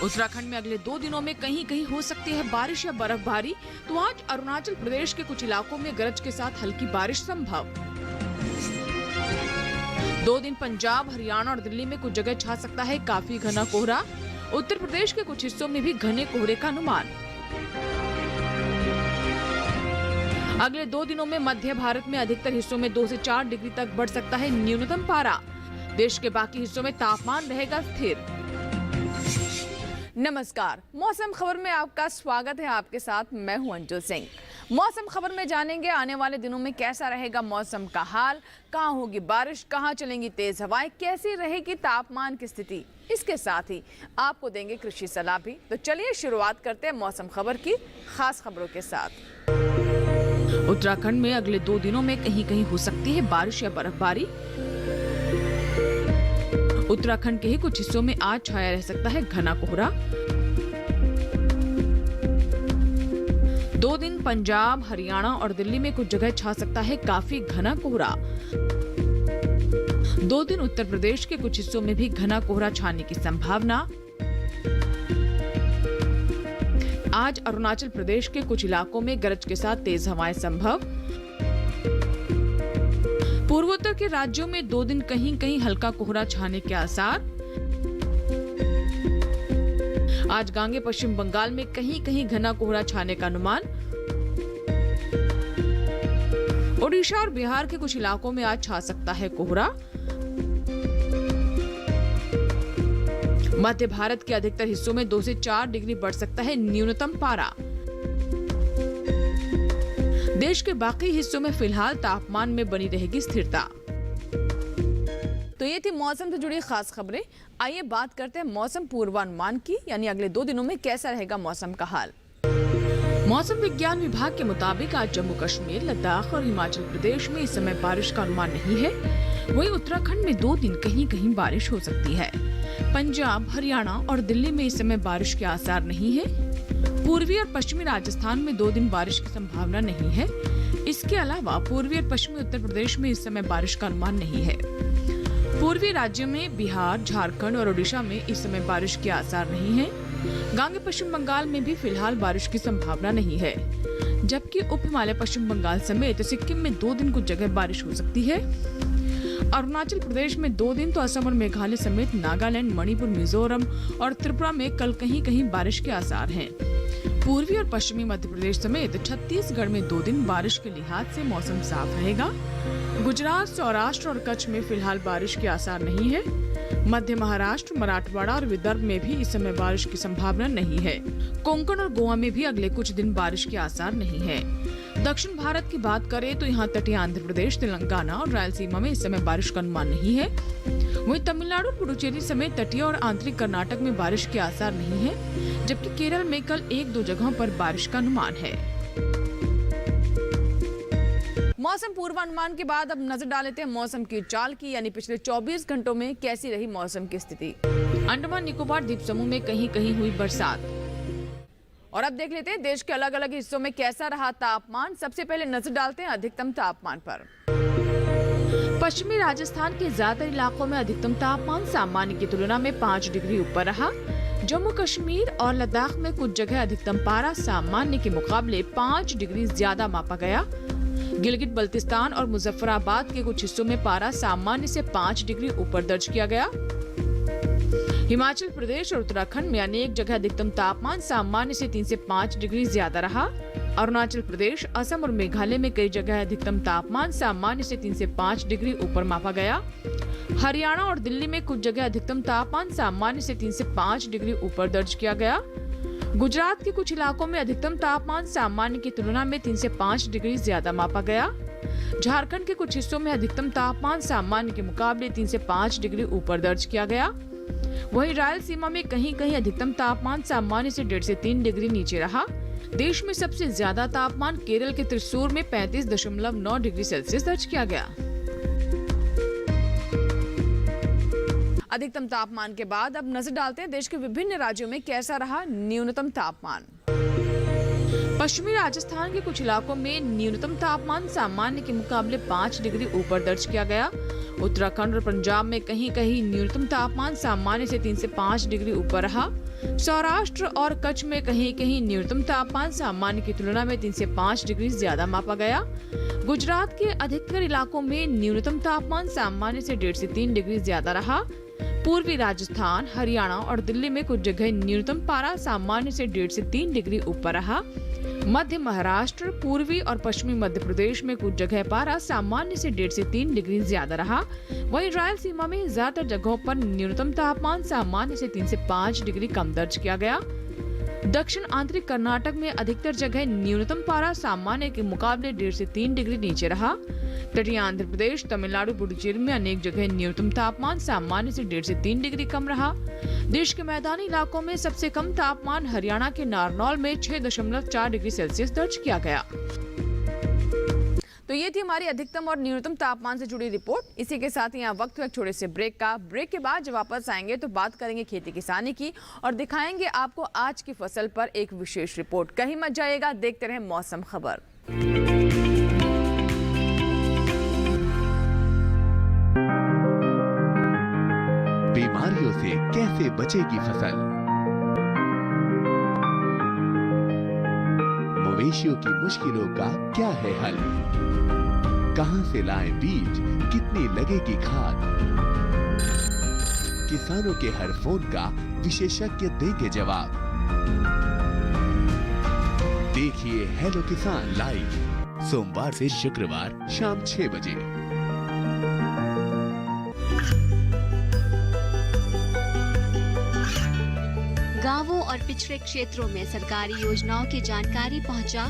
उत्तराखंड में अगले 2 दिनों में कहीं कहीं हो सकती है बारिश या बर्फबारी। तो आज अरुणाचल प्रदेश के कुछ इलाकों में गरज के साथ हल्की बारिश संभव। 2 दिन पंजाब, हरियाणा और दिल्ली में कुछ जगह छा सकता है काफी घना कोहरा। उत्तर प्रदेश के कुछ हिस्सों में भी घने कोहरे का अनुमान। अगले 2 दिनों में मध्य भारत में अधिकतर हिस्सों में 2 से 4 डिग्री तक बढ़ सकता है न्यूनतम पारा। देश के बाकी हिस्सों में तापमान रहेगा स्थिर। नमस्कार, मौसम खबर में आपका स्वागत है। आपके साथ मैं हूं अंजू सिंह। मौसम खबर में जानेंगे आने वाले दिनों में कैसा रहेगा मौसम का हाल, कहां होगी बारिश, कहां चलेंगी तेज हवाएं, कैसी रहेगी तापमान की स्थिति। इसके साथ ही आपको देंगे कृषि सलाह भी। तो चलिए शुरुआत करते हैं मौसम खबर की खास खबरों के साथ। उत्तराखंड में अगले 2 दिनों में कहीं कहीं हो सकती है बारिश या बर्फबारी। उत्तराखंड के ही कुछ हिस्सों में आज छाया रह सकता है घना कोहरा। 2 दिन पंजाब, हरियाणा और दिल्ली में कुछ जगह छा सकता है काफी घना कोहरा। 2 दिन उत्तर प्रदेश के कुछ हिस्सों में भी घना कोहरा छाने की संभावना। आज अरुणाचल प्रदेश के कुछ इलाकों में गरज के साथ तेज हवाएं संभव। पूर्वोत्तर के राज्यों में 2 दिन कहीं कहीं हल्का कोहरा छाने के आसार। आज गांगे पश्चिम बंगाल में कहीं कहीं घना कोहरा छाने का अनुमान। ओडिशा और बिहार के कुछ इलाकों में आज छा सकता है कोहरा। मध्य भारत के अधिकतर हिस्सों में 2 से 4 डिग्री बढ़ सकता है न्यूनतम पारा। देश के बाकी हिस्सों में फिलहाल तापमान में बनी रहेगी स्थिरता। तो ये थी मौसम से जुड़ी खास खबरें। आइए बात करते हैं मौसम पूर्वानुमान की, यानी अगले 2 दिनों में कैसा रहेगा मौसम का हाल। मौसम विज्ञान विभाग के मुताबिक आज जम्मू कश्मीर, लद्दाख और हिमाचल प्रदेश में इस समय बारिश का अनुमान नहीं है। वहीं उत्तराखंड में 2 दिन कहीं कहीं बारिश हो सकती है। पंजाब, हरियाणा और दिल्ली में इस समय बारिश के आसार नहीं है। पूर्वी और पश्चिमी राजस्थान में 2 दिन बारिश की संभावना नहीं है। इसके अलावा पूर्वी और पश्चिमी उत्तर प्रदेश में इस समय बारिश का अनुमान नहीं है। पूर्वी राज्यों में बिहार, झारखंड और ओडिशा में इस समय बारिश के आसार नहीं है। गांगे पश्चिम बंगाल में भी फिलहाल बारिश की संभावना नहीं है, जबकि उप हिमालय पश्चिम बंगाल समेत सिक्किम में 2 दिन कुछ जगह बारिश हो सकती है। अरुणाचल प्रदेश में 2 दिन तो असम और मेघालय समेत नागालैंड, मणिपुर, मिजोरम और त्रिपुरा में कल कहीं कहीं बारिश के आसार हैं। पूर्वी और पश्चिमी मध्य प्रदेश समेत छत्तीसगढ़ में 2 दिन बारिश के लिहाज से मौसम साफ रहेगा। गुजरात, सौराष्ट्र और कच्छ में फिलहाल बारिश के आसार नहीं है। मध्य महाराष्ट्र, मराठवाड़ा और विदर्भ में भी इस समय बारिश की संभावना नहीं है। कोंकण और गोवा में भी अगले कुछ दिन बारिश के आसार नहीं है। दक्षिण भारत की बात करें तो यहाँ तटीय आंध्र प्रदेश, तेलंगाना और रायलसीमा में इस समय बारिश का अनुमान नहीं है। वहीं तमिलनाडु, पुडुचेरी समेत तटीय और आंतरिक कर्नाटक में बारिश के आसार नहीं है, जबकि केरल में कल 1-2 जगहों पर बारिश का अनुमान है। मौसम पूर्वानुमान के बाद अब नजर डाल लेते हैं मौसम की चाल की, यानी पिछले 24 घंटों में कैसी रही मौसम की स्थिति। अंडमान निकोबार द्वीप समूह में कहीं कहीं हुई बरसात। और अब देख लेते हैं देश के अलग अलग हिस्सों में कैसा रहा तापमान। सबसे पहले नजर डालते हैं अधिकतम तापमान पर। पश्चिमी राजस्थान के ज्यादातर इलाकों में अधिकतम तापमान सामान्य की तुलना में 5 डिग्री ऊपर रहा। जम्मू कश्मीर और लद्दाख में कुछ जगह अधिकतम पारा सामान्य के मुकाबले 5 डिग्री ज्यादा मापा गया। गिलगित बल्तिस्तान और मुजफ्फराबाद के कुछ हिस्सों में पारा सामान्य से 5 डिग्री ऊपर दर्ज किया गया। हिमाचल प्रदेश और उत्तराखंड में अनेक जगह अधिकतम तापमान सामान्य से 3 से 5 डिग्री ज्यादा रहा। अरुणाचल प्रदेश, असम और मेघालय में कई जगह अधिकतम तापमान सामान्य से 3 से 5 डिग्री ऊपर मापा गया। हरियाणा और दिल्ली में कुछ जगह अधिकतम तापमान सामान्य से 3 से 5 डिग्री ऊपर दर्ज किया गया। गुजरात के कुछ इलाकों में अधिकतम तापमान सामान्य की तुलना में 3 से 5 डिग्री ज्यादा मापा गया। झारखंड के कुछ हिस्सों में अधिकतम तापमान सामान्य के मुकाबले 3 से 5 डिग्री ऊपर दर्ज किया गया। वहीं रायलसीमा में कहीं कहीं अधिकतम तापमान सामान्य से 1.5 से 3 डिग्री नीचे रहा। देश में सबसे ज्यादा तापमान केरल के त्रिशूर में 35.9 डिग्री सेल्सियस दर्ज किया गया। अधिकतम तापमान के बाद अब नजर डालते हैं देश के विभिन्न राज्यों में कैसा रहा न्यूनतम तापमान। पश्चिमी राजस्थान के कुछ इलाकों में न्यूनतम तापमान सामान्य के मुकाबले 5 डिग्री ऊपर दर्ज किया गया। उत्तराखंड और पंजाब में कहीं कहीं न्यूनतम तापमान सामान्य से 3 से 5 डिग्री ऊपर रहा। सौराष्ट्र और कच्छ में कहीं कहीं न्यूनतम तापमान सामान्य की तुलना में 3 से 5 डिग्री ज्यादा मापा गया। गुजरात के अधिकतर इलाकों में न्यूनतम तापमान सामान्य से 1.5 से 3 डिग्री ज्यादा रहा। पूर्वी राजस्थान, हरियाणा और दिल्ली में कुछ जगह न्यूनतम पारा सामान्य से 1.5 से 3 डिग्री ऊपर रहा। मध्य महाराष्ट्र, पूर्वी और पश्चिमी मध्य प्रदेश में कुछ जगह पारा सामान्य से 1.5 से 3 डिग्री ज्यादा रहा। वहीं रायलसीमा में ज्यादातर जगहों पर न्यूनतम तापमान सामान्य से 3 से 5 डिग्री कम दर्ज किया गया। दक्षिण आंतरिक कर्नाटक में अधिकतर जगह न्यूनतम पारा सामान्य के मुकाबले 1.5 से 3 डिग्री नीचे रहा। तटीय आंध्र प्रदेश, तमिलनाडु, पुडुचेरी में अनेक जगह न्यूनतम तापमान सामान्य से 1.5 से 3 डिग्री कम रहा। देश के मैदानी इलाकों में सबसे कम तापमान हरियाणा के नारनौल में 6.4 डिग्री सेल्सियस दर्ज किया गया। तो ये थी हमारी अधिकतम और न्यूनतम तापमान से जुड़ी रिपोर्ट। इसी के साथ यहाँ वक्त हुआ एक छोटे से ब्रेक का। ब्रेक के बाद जब वापस आएंगे तो बात करेंगे खेती किसानी की और दिखाएंगे आपको आज की फसल पर एक विशेष रिपोर्ट। कहीं मत जाइएगा, देखते रहें मौसम खबर। बीमारियों से कैसे बचेगी फसल, मवेशियों की मुश्किलों का क्या है हल, कहां से लाएं बीज, कितनी लगेगी खाद, किसानों के हर फोन का विशेषज्ञ देंगे जवाब। देखिए हेलो किसान लाइव सोमवार से शुक्रवार शाम 6 बजे। गांवों और पिछड़े क्षेत्रों में सरकारी योजनाओं की जानकारी पहुंचा।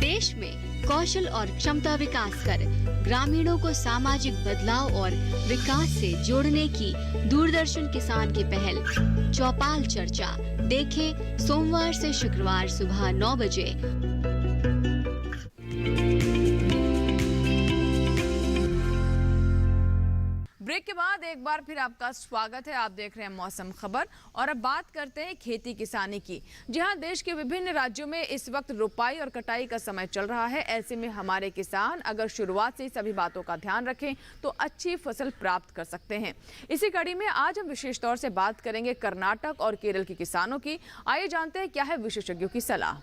देश में कौशल और क्षमता विकास कर ग्रामीणों को सामाजिक बदलाव और विकास से जोड़ने की दूरदर्शन किसान की पहल चौपाल चर्चा देखें सोमवार से शुक्रवार सुबह 9 बजे। ब्रेक के बाद एक बार फिर आपका स्वागत है। आप देख रहे हैं मौसम खबर और अब बात करते हैं खेती किसानी की। जी हां, देश के विभिन्न राज्यों में इस वक्त रुपाई और कटाई का समय चल रहा है। ऐसे में हमारे किसान अगर शुरुआत से ही सभी बातों का ध्यान रखें तो अच्छी फसल प्राप्त कर सकते हैं। इसी कड़ी में आज हम विशेष तौर से बात करेंगे कर्नाटक और केरल के किसानों की। आइए जानते हैं क्या है विशेषज्ञों की सलाह।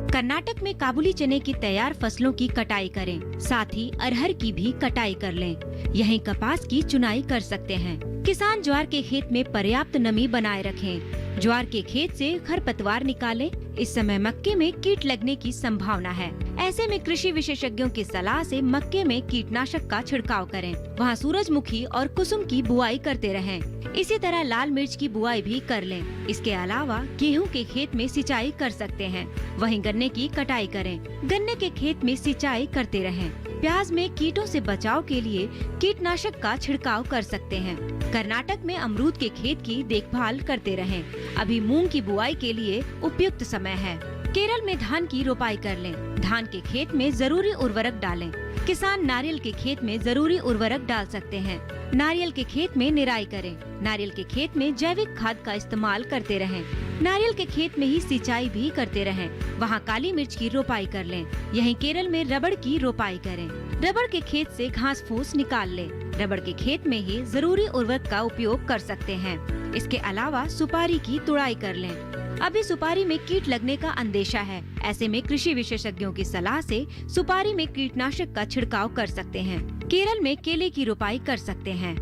कर्नाटक में काबुली चने की तैयार फसलों की कटाई करें, साथ ही अरहर की भी कटाई कर लें। यहीं कपास की चुनाई कर सकते हैं। किसान ज्वार के खेत में पर्याप्त नमी बनाए रखें। ज्वार के खेत से खरपतवार निकालें। इस समय मक्के में कीट लगने की संभावना है। ऐसे में कृषि विशेषज्ञों की सलाह से मक्के में कीटनाशक का छिड़काव करें। वहाँ सूरजमुखी और कुसुम की बुआई करते रहें। इसी तरह लाल मिर्च की बुआई भी कर लें। इसके अलावा गेहूं के खेत में सिंचाई कर सकते हैं। वहीं गन्ने की कटाई करें। गन्ने के खेत में सिंचाई करते रहें। प्याज में कीटों से बचाव के लिए कीटनाशक का छिड़काव कर सकते हैं। कर्नाटक में अमरूद के खेत की देखभाल करते रहें। अभी मूंग की बुआई के लिए उपयुक्त समय है। केरल में धान की रोपाई कर लें। धान के खेत में जरूरी उर्वरक डालें। किसान नारियल के खेत में जरूरी उर्वरक डाल सकते हैं। नारियल के खेत में निराई करें। नारियल के खेत में जैविक खाद का इस्तेमाल करते रहें। नारियल के खेत में ही सिंचाई भी करते रहें। वहाँ काली मिर्च की रोपाई कर लें। यहीं केरल में रबड़ की रोपाई करें। रबड़ के खेत से घास फूस निकाल लें। रबड़ के खेत में ही जरूरी उर्वरक का उपयोग कर सकते हैं। इसके अलावा सुपारी की तुड़ाई कर लें। अभी सुपारी में कीट लगने का अंदेशा है। ऐसे में कृषि विशेषज्ञों की सलाह से सुपारी में कीटनाशक का छिड़काव कर सकते हैं। केरल में केले की रोपाई कर सकते हैं।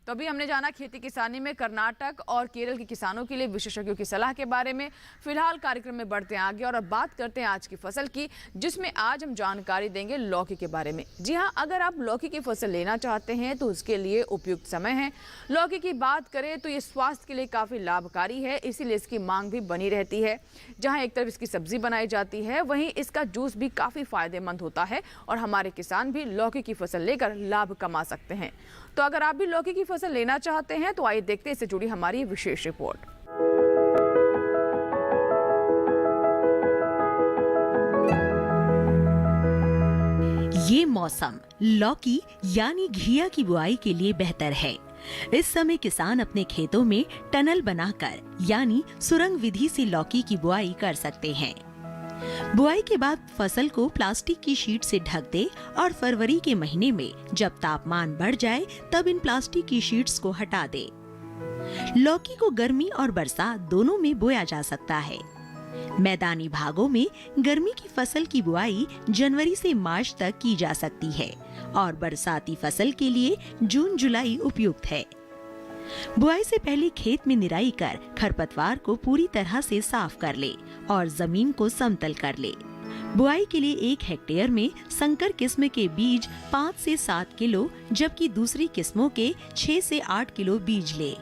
तो अभी हमने जाना खेती किसानी में कर्नाटक और केरल के किसानों के लिए विशेषज्ञों की सलाह के बारे में। फिलहाल कार्यक्रम में बढ़ते हैं आगे और अब बात करते हैं आज की फसल की, जिसमें आज हम जानकारी देंगे लौकी के बारे में। जी हां, अगर आप लौकी की फसल लेना चाहते हैं तो उसके लिए उपयुक्त समय है। लौकी की बात करें तो ये स्वास्थ्य के लिए काफ़ी लाभकारी है, इसीलिए इसकी मांग भी बनी रहती है। जहाँ एक तरफ इसकी सब्जी बनाई जाती है, वहीं इसका जूस भी काफ़ी फायदेमंद होता है और हमारे किसान भी लौकी की फसल लेकर लाभ कमा सकते हैं। तो अगर आप भी लौकी की फसल लेना चाहते हैं तो आइए देखते हैं इससे जुड़ी हमारी विशेष रिपोर्ट। ये मौसम लौकी यानी घिया की बुआई के लिए बेहतर है। इस समय किसान अपने खेतों में टनल बनाकर यानी सुरंग विधि से लौकी की बुआई कर सकते हैं। बुआई के बाद फसल को प्लास्टिक की शीट से ढक दे और फरवरी के महीने में जब तापमान बढ़ जाए तब इन प्लास्टिक की शीट्स को हटा दे। लौकी को गर्मी और बरसात दोनों में बोया जा सकता है। मैदानी भागों में गर्मी की फसल की बुआई जनवरी से मार्च तक की जा सकती है और बरसाती फसल के लिए जून जुलाई उपयुक्त है। बुआई से पहले खेत में निराई कर खरपतवार को पूरी तरह से साफ कर ले और जमीन को समतल कर ले। बुआई के लिए 1 हेक्टेयर में संकर किस्म के बीज 5 से 7 किलो जबकि दूसरी किस्मों के 6 से 8 किलो बीज ले।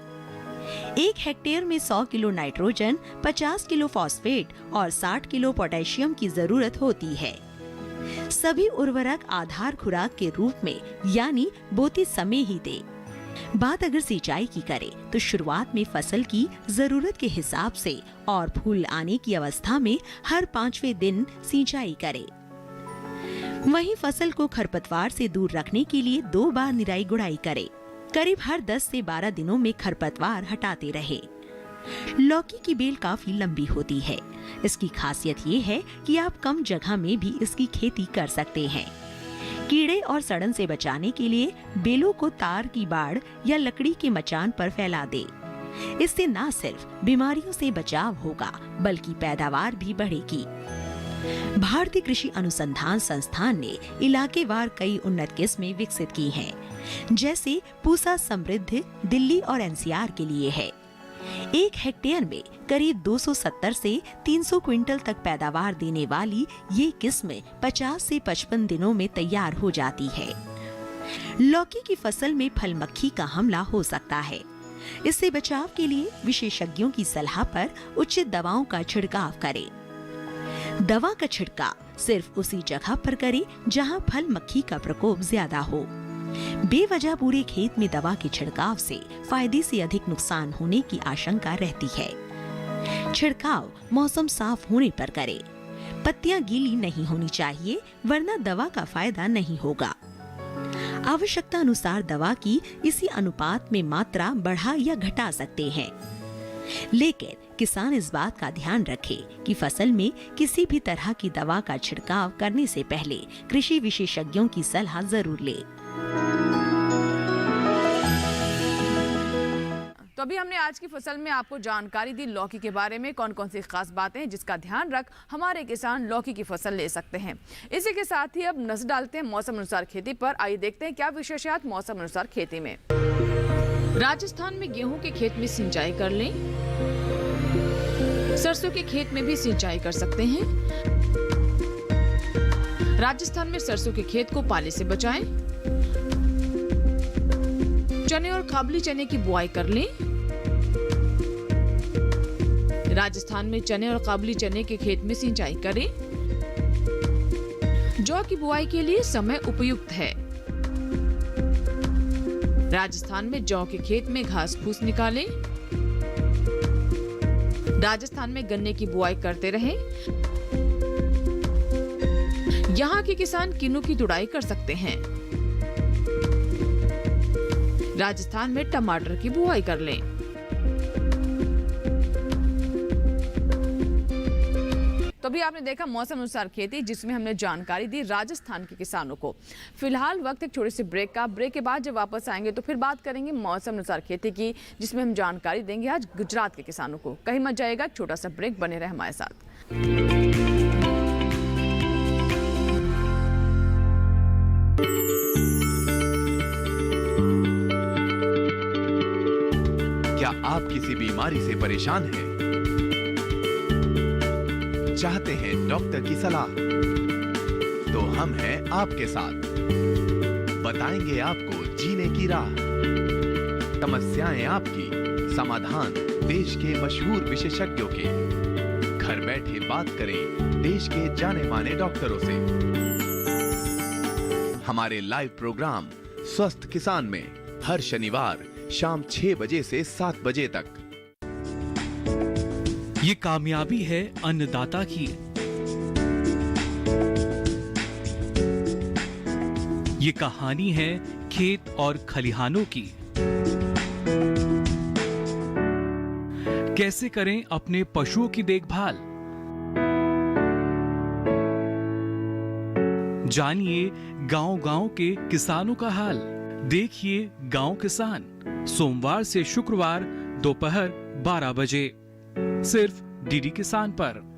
1 हेक्टेयर में 100 किलो नाइट्रोजन, 50 किलो फॉस्फेट और 60 किलो पोटेशियम की जरूरत होती है। सभी उर्वरक आधार खुराक के रूप में यानी बोते समय ही दे। बात अगर सिंचाई की करें तो शुरुआत में फसल की जरूरत के हिसाब से और फूल आने की अवस्था में हर 5वें दिन सिंचाई करें। वहीं फसल को खरपतवार से दूर रखने के लिए 2 बार निराई गुड़ाई करें। करीब हर 10 से 12 दिनों में खरपतवार हटाते रहे। लौकी की बेल काफी लंबी होती है। इसकी खासियत ये है कि आप कम जगह में भी इसकी खेती कर सकते हैं। कीड़े और सड़न से बचाने के लिए बेलों को तार की बाड़ या लकड़ी के मचान पर फैला दे। इससे न सिर्फ बीमारियों से बचाव होगा बल्कि पैदावार भी बढ़ेगी। भारतीय कृषि अनुसंधान संस्थान ने इलाकेवार कई उन्नत किस्में विकसित की हैं, जैसे पूसा समृद्ध दिल्ली और एनसीआर के लिए है। 1 हेक्टेयर में करीब 270 से 300 क्विंटल तक पैदावार देने वाली ये किस्म 50 से 55 दिनों में तैयार हो जाती है। लौकी की फसल में फल मक्खी का हमला हो सकता है। इससे बचाव के लिए विशेषज्ञों की सलाह पर उचित दवाओं का छिड़काव करें। दवा का छिड़काव सिर्फ उसी जगह पर करें जहां फल मक्खी का प्रकोप ज्यादा हो। बेवजह पूरे खेत में दवा के छिड़काव से फायदे से अधिक नुकसान होने की आशंका रहती है। छिड़काव मौसम साफ होने पर करें। पत्तियां गीली नहीं होनी चाहिए वरना दवा का फायदा नहीं होगा। आवश्यकता अनुसार दवा की इसी अनुपात में मात्रा बढ़ा या घटा सकते हैं। लेकिन किसान इस बात का ध्यान रखे कि फसल में किसी भी तरह की दवा का छिड़काव करने से पहले कृषि विशेषज्ञों की सलाह जरूर ले। तो अभी हमने आज की फसल में आपको जानकारी दी लौकी के बारे में, कौन कौन सी खास बातें हैं जिसका ध्यान रख हमारे किसान लौकी की फसल ले सकते हैं। इसी के साथ ही अब नजर डालते हैं मौसम अनुसार खेती पर। आइए देखते हैं क्या विशेषात मौसम अनुसार खेती में। राजस्थान में गेहूं के खेत में सिंचाई कर लें। सरसों के खेत में भी सिंचाई कर सकते हैं। राजस्थान में सरसों के खेत को पाले से बचाएं। चने और काबुली चने की बुआई कर लें। राजस्थान में चने और काबुली चने के खेत में सिंचाई करें। जौ की बुआई के लिए समय उपयुक्त है। राजस्थान में जौ के खेत में घास फूस निकालें। राजस्थान में गन्ने की बुआई करते रहें। यहाँ के किसान किन्नू की तुड़ाई कर सकते हैं। राजस्थान में टमाटर की बुआई कर लें। तो अभी आपने देखा मौसम अनुसार खेती, जिसमें हमने जानकारी दी राजस्थान के किसानों को। फिलहाल वक्त एक छोटे से ब्रेक का। ब्रेक के बाद जब वापस आएंगे तो फिर बात करेंगे मौसम अनुसार खेती की, जिसमें हम जानकारी देंगे आज गुजरात के किसानों को। कहीं मत जाएगा, छोटा सा ब्रेक, बने रहे हमारे साथ। क्या आप किसी बीमारी से परेशान हैं? चाहते हैं डॉक्टर की सलाह? तो हम हैं आपके साथ। बताएंगे आपको जीने की राह। समस्याएं आपकी, समाधान देश के मशहूर विशेषज्ञों के। घर बैठे बात करें देश के जाने माने डॉक्टरों से। हमारे लाइव प्रोग्राम स्वस्थ किसान में हर शनिवार शाम 6 बजे से 7 बजे तक। ये कामयाबी है अन्नदाता की। ये कहानी है खेत और खलिहानों की। कैसे करें अपने पशुओं की देखभाल, जानिए गांव-गांव के किसानों का हाल। देखिए गांव किसान, सोमवार से शुक्रवार दोपहर 12 बजे सिर्फ डीडी किसान पर।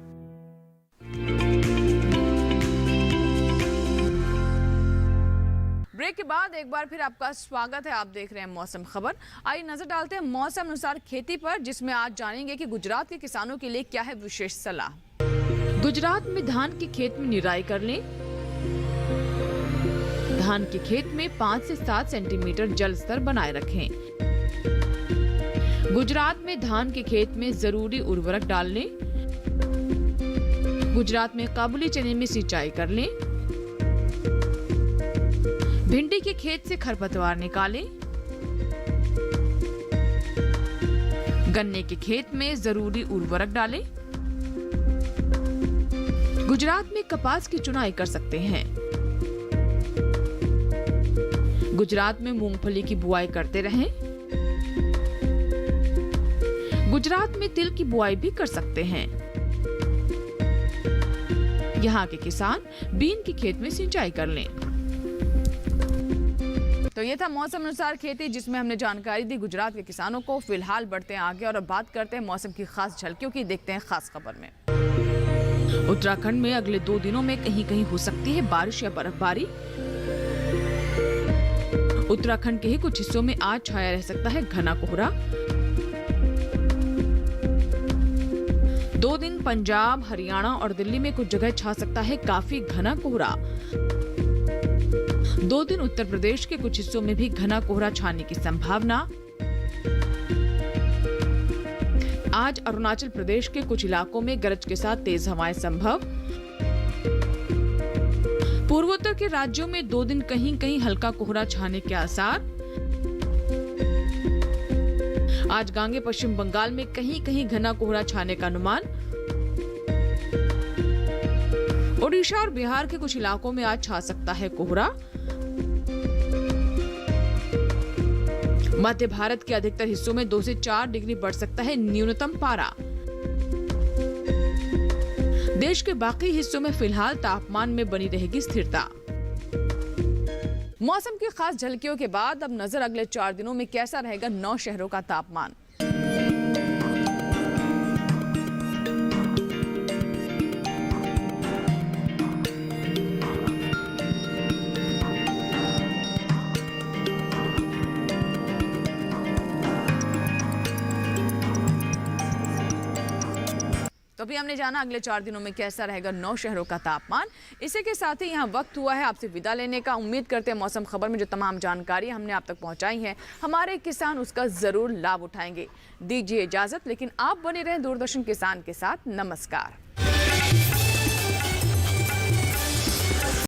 ब्रेक के बाद एक बार फिर आपका स्वागत है। आप देख रहे हैं मौसम खबर। आइए नजर डालते हैं मौसम अनुसार खेती पर, जिसमें आज जानेंगे कि गुजरात के किसानों के लिए क्या है विशेष सलाह। गुजरात में धान के खेत में निराई कर लें। धान के खेत में 5 से 7 सेंटीमीटर जल स्तर बनाए रखें। गुजरात में धान के खेत में जरूरी उर्वरक डाल लें। गुजरात में काबुली चने में सिंचाई कर लें। भिंडी के खेत से खरपतवार निकालें। गन्ने के खेत में जरूरी उर्वरक डालें। गुजरात में कपास की चुनाई कर सकते हैं। गुजरात में मूंगफली की बुआई करते रहें। गुजरात में तिल की बुआई भी कर सकते हैं। यहाँ के किसान बीन के खेत में सिंचाई कर लें। तो ये था मौसम अनुसार खेती, जिसमें हमने जानकारी दी गुजरात के किसानों को। फिलहाल बढ़ते हैं आगे और अब बात करते हैं मौसम की खास झलकियों की। देखते हैं खास खबर में। उत्तराखंड में अगले 2 दिनों में कहीं कहीं हो सकती है बारिश या बर्फबारी। उत्तराखंड के ही कुछ हिस्सों में आज छाया रह सकता है घना कोहरा। 2 दिन पंजाब, हरियाणा और दिल्ली में कुछ जगह छा सकता है काफी घना कोहरा। 2 दिन उत्तर प्रदेश के कुछ हिस्सों में भी घना कोहरा छाने की संभावना। आज अरुणाचल प्रदेश के कुछ इलाकों में गरज के साथ तेज हवाएं संभव। पूर्वोत्तर के राज्यों में 2 दिन कहीं कहीं हल्का कोहरा छाने के आसार। आज गांगे पश्चिम बंगाल में कहीं कहीं घना कोहरा छाने का अनुमान। ओडिशा और बिहार के कुछ इलाकों में आज छा सकता है कोहरा। मध्य भारत के अधिकतर हिस्सों में 2 से 4 डिग्री बढ़ सकता है न्यूनतम पारा। देश के बाकी हिस्सों में फिलहाल तापमान में बनी रहेगी स्थिरता। मौसम की खास झलकियों के बाद अब नजर अगले 4 दिनों में कैसा रहेगा 9 शहरों का तापमान। तो अभी हमने जाना अगले 4 दिनों में कैसा रहेगा 9 शहरों का तापमान। इसी के साथ ही यहाँ वक्त हुआ है आपसे विदा लेने का। उम्मीद करते हैं मौसम खबर में जो तमाम जानकारी हमने आप तक पहुँचाई है, हमारे किसान उसका जरूर लाभ उठाएंगे। दीजिए इजाजत, लेकिन आप बने रहें दूरदर्शन किसान के साथ। नमस्कार।